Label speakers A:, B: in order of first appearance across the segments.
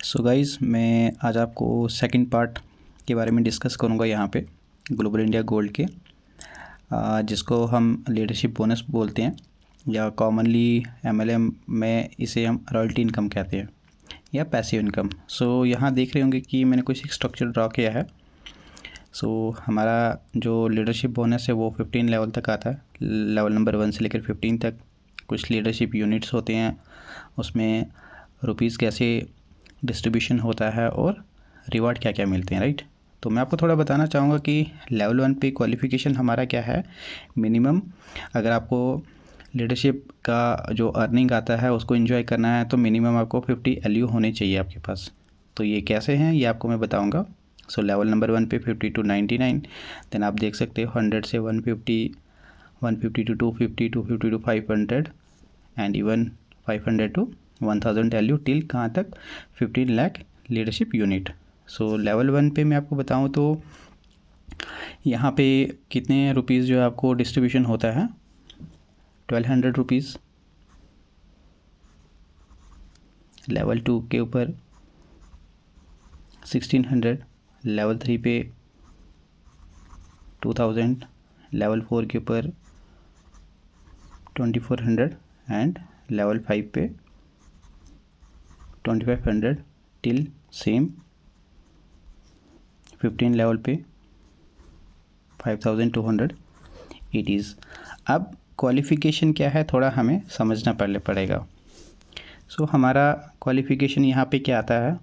A: So guys, मैं आज आपको सेकंड पार्ट के बारे में डिस्कस करूंगा यहाँ पे ग्लोबल इंडिया गोल्ड के, जिसको हम लीडरशिप बोनस बोलते हैं या कॉमनली एमएलएम में इसे हम रॉयल्टी इनकम कहते हैं या पैसिव इनकम। सो यहाँ देख रहे होंगे कि मैंने कुछ स्ट्रक्चर ड्रॉ किया है। सो हमारा जो लीडरशिप बोनस है वो 15 लेवल तक आता है, लेवल नंबर 1 से लेकर 15 तक। कुछ लीडरशिप यूनिट्स होते हैं, उसमें रुपीज़ कैसे डिस्ट्रीब्यूशन होता है और रिवार्ड क्या क्या मिलते हैं, राइट। तो मैं आपको थोड़ा बताना चाहूँगा कि लेवल 1 पे क्वालिफ़िकेशन हमारा क्या है। मिनिमम अगर आपको लीडरशिप का जो अर्निंग आता है उसको एंजॉय करना है तो मिनिमम आपको 50 LU होने चाहिए आपके पास। तो ये कैसे हैं ये आपको मैं बताऊँगा। सो लेवल नंबर 1 पे 50 to 99, देन आप देख सकते हो 100 से 150, 150 to 250, 250 to 500 and even 500 to 1000 LU till कहाँ तक 15 लाख लीडरशिप यूनिट। सो लेवल 1 पे मैं आपको बताऊँ तो यहाँ पे कितने रुपीज़ जो आपको डिस्ट्रीब्यूशन होता है, 1200 रुपीज़। लेवल 2 के ऊपर 1600, लेवल 3 पे 2000, लेवल 4 के ऊपर 2400 एंड लेवल 5 पे 2500 टिल सेम 15 लेवल पे 5200 इट इज़। अब क्वालिफ़िकेशन क्या है थोड़ा हमें समझना पड़ेगा। सो हमारा क्वालिफ़िकेशन यहाँ पे क्या आता है,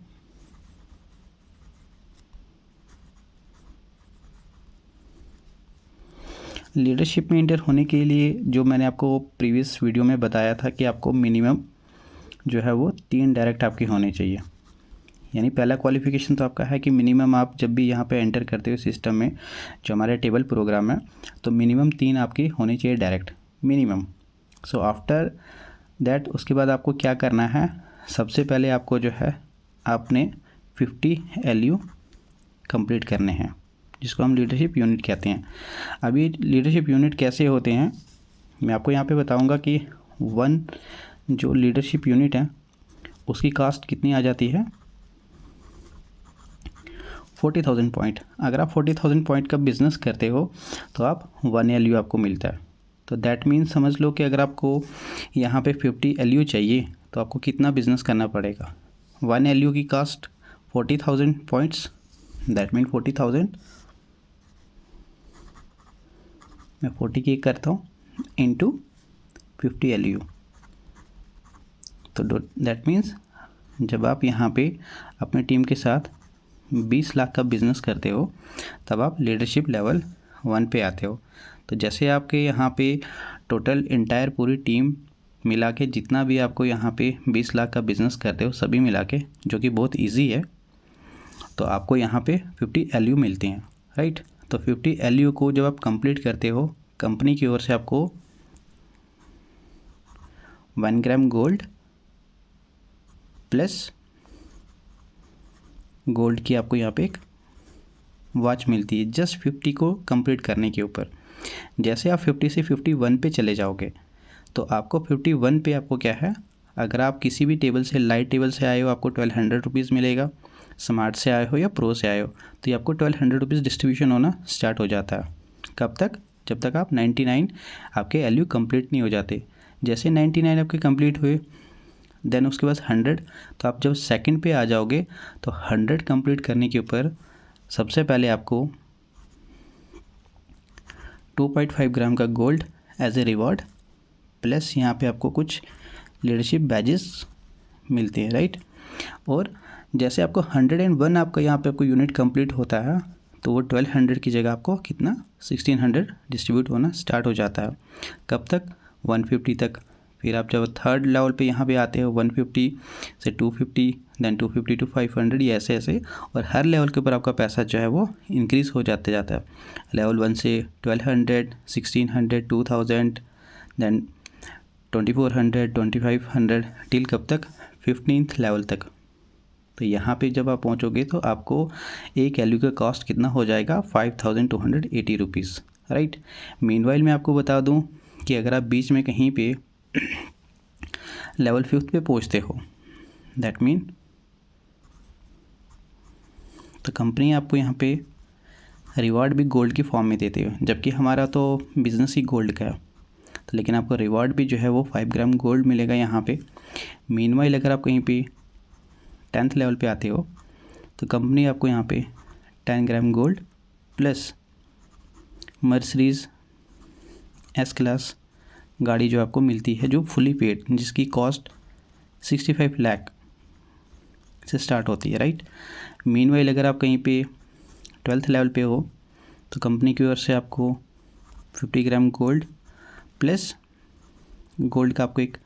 A: लीडरशिप में इंटर होने के लिए जो मैंने आपको प्रीवियस वीडियो में बताया था कि आपको मिनिमम जो है वो 3 डायरेक्ट आपकी होने चाहिए। यानी पहला क्वालिफ़िकेशन तो आपका है कि मिनिमम आप जब भी यहाँ पे एंटर करते हो सिस्टम में, जो हमारे टेबल प्रोग्राम है, तो मिनिमम 3 आपकी होनी चाहिए direct minimum. So after that उसके बाद आपको क्या करना है, सबसे पहले आपको जो है आपने 50 LU कंप्लीट करने हैं, जिसको हम लीडरशिप यूनिट कहते हैं। अभी लीडरशिप यूनिट कैसे होते हैं मैं आपको यहाँ पे बताऊँगा कि वन जो लीडरशिप यूनिट है उसकी कास्ट कितनी आ जाती है, 40,000 पॉइंट। अगर आप 40,000 पॉइंट का बिज़नेस करते हो तो आप 1 LU आपको मिलता है। तो दैट मीन्स समझ लो कि अगर आपको यहाँ पे 50 LU चाहिए तो आपको कितना बिज़नेस करना पड़ेगा। 1 LU की कास्ट 40,000 पॉइंट्स, दैट मीन 40,000 मैं 40 की करता हूँ इंटू 50 LU। तो दैट मीन्स जब आप यहाँ पे अपने टीम के साथ 20 लाख का बिज़नेस करते हो तब आप लीडरशिप लेवल 1 पे आते हो। तो जैसे आपके यहाँ पे टोटल इंटायर पूरी टीम मिला के जितना भी आपको यहाँ पे 20 लाख का बिज़नेस करते हो सभी मिला के, जो कि बहुत इजी है, तो आपको यहाँ पे 50 LU मिलते हैं, राइट। तो 50 LU को जब आप कंप्लीट करते हो कंपनी की ओर से आपको 1 ग्राम गोल्ड प्लस गोल्ड की आपको यहाँ पे एक वॉच मिलती है, जस्ट 50 को कंप्लीट करने के ऊपर। जैसे आप 50 से 51 पे चले जाओगे तो आपको 51 पे आपको क्या है, अगर आप किसी भी टेबल से लाइट टेबल से आए हो आपको 1200 रुपीज़ मिलेगा, स्मार्ट से आए हो या प्रो से आए हो तो ये आपको 1200 रुपीज़ डिस्ट्रीब्यूशन होना स्टार्ट हो जाता है। कब तक, जब तक आप 99 आपके LU कंप्लीट नहीं हो जाते। जैसे 99 आपके कंप्लीट हुए देन उसके बाद 100, तो आप जब सेकंड पे आ जाओगे तो 100 कंप्लीट करने के ऊपर सबसे पहले आपको 2.5 ग्राम का gold as a reward plus यहाँ पे आपको कुछ लीडरशिप बैजेस मिलते हैं, राइट। और जैसे आपको 101 आपका यहाँ पे आपको यूनिट कंप्लीट होता है तो वो 1200 की जगह आपको कितना 1600 डिस्ट्रीब्यूट होना स्टार्ट हो जाता है। कब तक, 150 तक। फिर आप जब थर्ड लेवल पे यहाँ पे आते हो 150 से 250, देन 250 to 500, ये ऐसे ऐसे, और हर लेवल के ऊपर आपका पैसा जो है वो इंक्रीज़ हो जाते जाता है। लेवल 1 से 1200, 1600, 2000, देन 2400, 2500 टिल कब तक 15th लेवल तक। तो यहाँ पे जब आप पहुँचोगे तो आपको एक LU का कॉस्ट कितना हो जाएगा, 5280 रुपीज़, राइट। मीनवाइल मैं आपको बता दूँ कि अगर आप बीच में कहीं पे लेवल 5th पे पहुँचते हो, दैट मीन तो कंपनी आपको यहाँ पे रिवार्ड भी गोल्ड की फॉर्म में देते हो, जबकि हमारा तो बिज़नेस ही गोल्ड का है। तो लेकिन आपको रिवार्ड भी जो है वो 5 ग्राम गोल्ड मिलेगा यहाँ पे। मीनवाइल अगर आप कहीं पे 10th लेवल पे आते हो तो कंपनी आपको यहाँ पे 10 gram gold plus Mercedes S class गाड़ी जो आपको मिलती है, जो फुली पेड, जिसकी कॉस्ट 65 लाख से स्टार्ट होती है, राइट। मीनवाइल अगर आप कहीं पे 12th लेवल पे हो तो कंपनी की ओर से आपको 50 ग्राम गोल्ड प्लस गोल्ड का आपको एक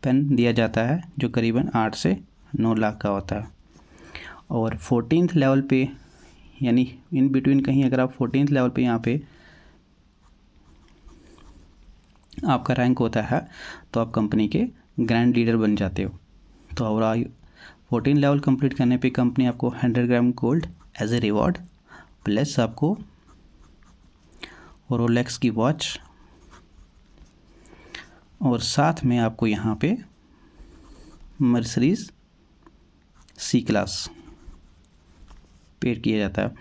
A: पेन दिया जाता है जो करीबन 8 से 9 लाख का होता है। और 14th लेवल पे, यानी इन बिटवीन कहीं अगर आप 14th लेवल पे यहाँ पे आपका रैंक होता है तो आप कंपनी के ग्रैंड लीडर बन जाते हो। तो और 14 लेवल कंप्लीट करने पे कंपनी आपको 100 gram gold as a reward plus आपको रोलेक्स की वॉच और साथ में आपको यहाँ पे मर्सिडीज़ सी क्लास पेड किया जाता है।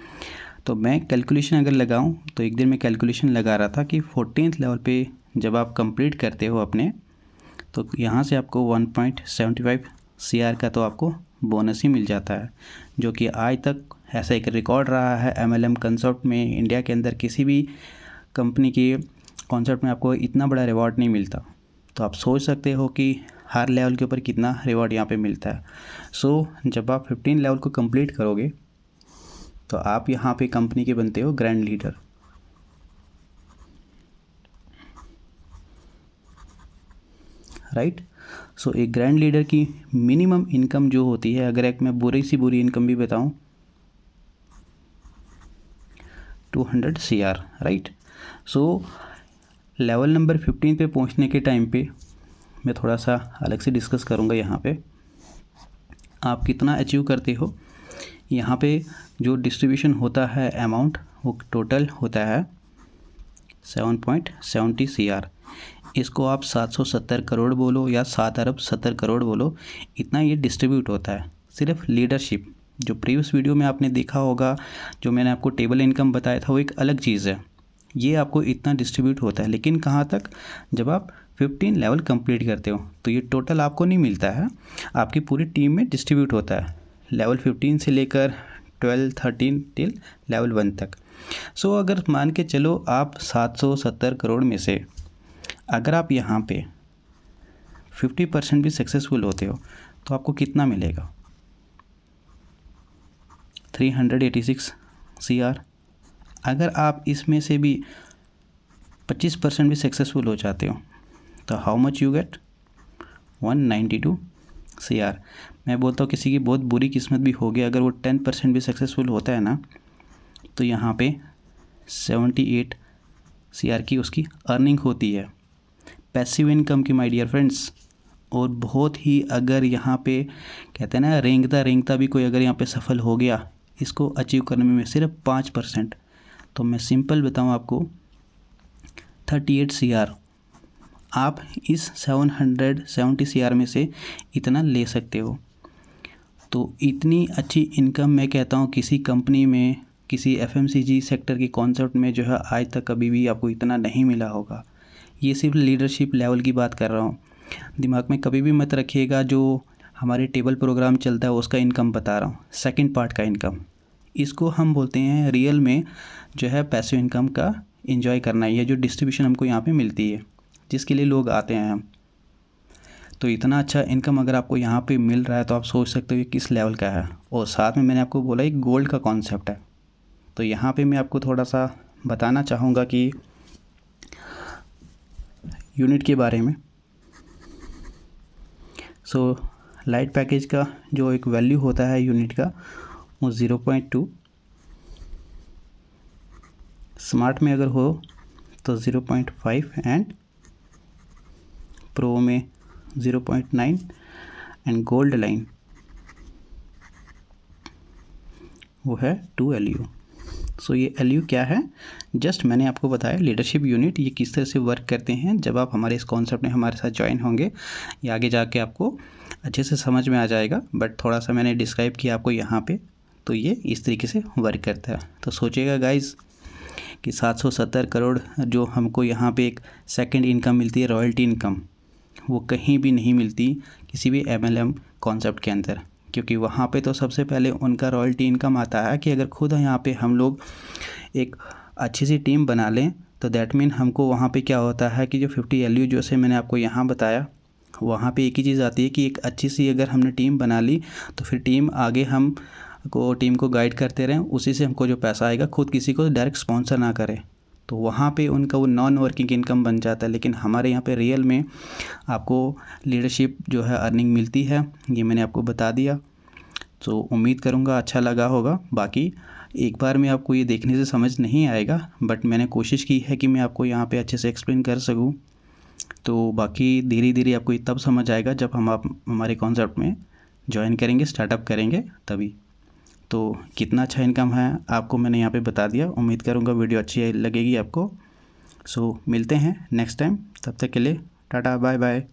A: तो मैं कैलकुलेशन अगर लगाऊं तो एक दिन मैं कैलकुलेशन लगा रहा था कि 14th लेवल पे जब आप कंप्लीट करते हो अपने, तो यहाँ से आपको 1.75 CR का तो आपको बोनस ही मिल जाता है, जो कि आज तक ऐसा एक रिकॉर्ड रहा है MLM कंसेप्ट में। इंडिया के अंदर किसी भी कंपनी के कॉन्सेप्ट में आपको इतना बड़ा रिवॉर्ड नहीं मिलता। तो आप सोच सकते हो कि हर लेवल के ऊपर कितना रिवॉर्ड यहाँ पे मिलता है। सो जब आप 15 लेवल को कंप्लीट करोगे तो आप यहाँ पे कंपनी के बनते हो ग्रैंड लीडर। राइट। सो एक ग्रैंड लीडर की मिनिमम इनकम जो होती है, अगर एक मैं बुरी सी बुरी इनकम भी बताऊं, 200 CR, राइट। सो लेवल नंबर 15 पे पहुंचने के टाइम पे मैं थोड़ा सा अलग से डिस्कस करूंगा यहाँ पे आप कितना अचीव करते हो। यहाँ पे जो डिस्ट्रीब्यूशन होता है अमाउंट, वो टोटल होता है 7.70 CR। इसको आप 770 करोड़ बोलो या 7 अरब 70 करोड़ बोलो, इतना ये डिस्ट्रीब्यूट होता है। सिर्फ लीडरशिप, जो प्रीवियस वीडियो में आपने देखा होगा, जो मैंने आपको टेबल इनकम बताया था, वो एक अलग चीज़ है। ये आपको इतना डिस्ट्रीब्यूट होता है, लेकिन कहाँ तक, जब आप 15 लेवल कंप्लीट करते हो तो ये टोटल आपको नहीं मिलता है, आपकी पूरी टीम में डिस्ट्रीब्यूट होता है, लेवल 15 से लेकर 12, 13 टिल लेवल 1 तक। सो अगर मान के चलो आप 770 करोड़ में से अगर आप यहाँ पे 50% भी सक्सेसफुल होते हो तो आपको कितना मिलेगा, 386 CR। अगर आप इसमें से भी 25% भी सक्सेसफुल हो जाते हो तो how much you get, 192 CR। मैं बोलता हूँ किसी की बहुत बुरी किस्मत भी हो गई, अगर वो 10% भी सक्सेसफुल होता है ना, तो यहाँ पे 78 CR की उसकी अर्निंग होती है, पैसिव इनकम की, माय डियर फ्रेंड्स। और बहुत ही, अगर यहाँ पे कहते हैं ना रेंगता रेंगता भी कोई अगर यहाँ पे सफल हो गया इसको अचीव करने में सिर्फ 5%, तो मैं सिंपल बताऊँ आपको 38 CR आप इस 770 CR में से इतना ले सकते हो। तो इतनी अच्छी इनकम मैं कहता हूँ किसी कंपनी में, किसी FMCG सेक्टर के कॉन्सेप्ट में जो है आज तक कभी भी आपको इतना नहीं मिला होगा। ये सिर्फ लीडरशिप लेवल की बात कर रहा हूँ, दिमाग में कभी भी मत रखिएगा जो हमारे टेबल प्रोग्राम चलता है उसका इनकम बता रहा हूँ, सेकंड पार्ट का इनकम। इसको हम बोलते हैं रियल में जो है पैसिव इनकम का एंजॉय करना, ये जो डिस्ट्रीब्यूशन हमको यहाँ पे मिलती है, जिसके लिए लोग आते हैं हम। तो इतना अच्छा इनकम अगर आपको यहाँ पे मिल रहा है तो आप सोच सकते हो ये किस लेवल का है। और साथ में मैंने आपको बोला एक गोल्ड का कॉन्सेप्ट है, तो यहाँ पे मैं आपको थोड़ा सा बताना चाहूँगा कि यूनिट के बारे में। सो लाइट पैकेज का जो एक वैल्यू होता है यूनिट का वो 0.2, स्मार्ट में अगर हो तो 0.5 एंड प्रो में 0.9 एंड गोल्ड लाइन वो है 2 LU। सो ये LU क्या है, जस्ट मैंने आपको बताया लीडरशिप यूनिट ये किस तरह से वर्क करते हैं। जब आप हमारे इस कॉन्सेप्ट में हमारे साथ ज्वाइन होंगे ये आगे जाके आपको अच्छे से समझ में आ जाएगा, बट थोड़ा सा मैंने डिस्क्राइब किया आपको यहाँ पे। तो ये इस तरीके से वर्क करता है। तो सोचिएगा गाइस कि 770 करोड़ जो हमको यहाँ पे एक सेकंड इनकम मिलती है, रॉयल्टी इनकम, वो कहीं भी नहीं मिलती किसी भी MLM कॉन्सेप्ट के अंदर, क्योंकि वहाँ पे तो सबसे पहले उनका रॉयल्टी इनकम आता है कि अगर खुद यहाँ पे हम लोग एक अच्छी सी टीम बना लें तो दैट मीन हमको वहाँ पे क्या होता है कि जो 50 LU जैसे मैंने आपको यहाँ बताया, वहाँ पे एक ही चीज़ आती है कि एक अच्छी सी अगर हमने टीम बना ली तो फिर टीम आगे हम को टीम को गाइड करते रहें, उसी से हमको जो पैसा आएगा, खुद किसी को डायरेक्ट स्पॉन्सर ना करें, तो वहाँ पे उनका वो नॉन वर्किंग इनकम बन जाता है। लेकिन हमारे यहाँ पे रियल में आपको लीडरशिप जो है अर्निंग मिलती है, ये मैंने आपको बता दिया। तो उम्मीद करूँगा अच्छा लगा होगा। बाकी एक बार में आपको ये देखने से समझ नहीं आएगा, बट मैंने कोशिश की है कि मैं आपको यहाँ पे अच्छे से एक्सप्लेन कर सकूँ। तो बाकी धीरे धीरे आपको ये तब समझ आएगा जब आप हमारे कॉन्सेप्ट में ज्वाइन करेंगे, स्टार्टअप करेंगे तभी। तो कितना अच्छा इनकम है आपको मैंने यहाँ पे बता दिया। उम्मीद करूँगा वीडियो अच्छी लगेगी आपको। सो मिलते हैं नेक्स्ट टाइम, तब तक के लिए टाटा बाय बाय।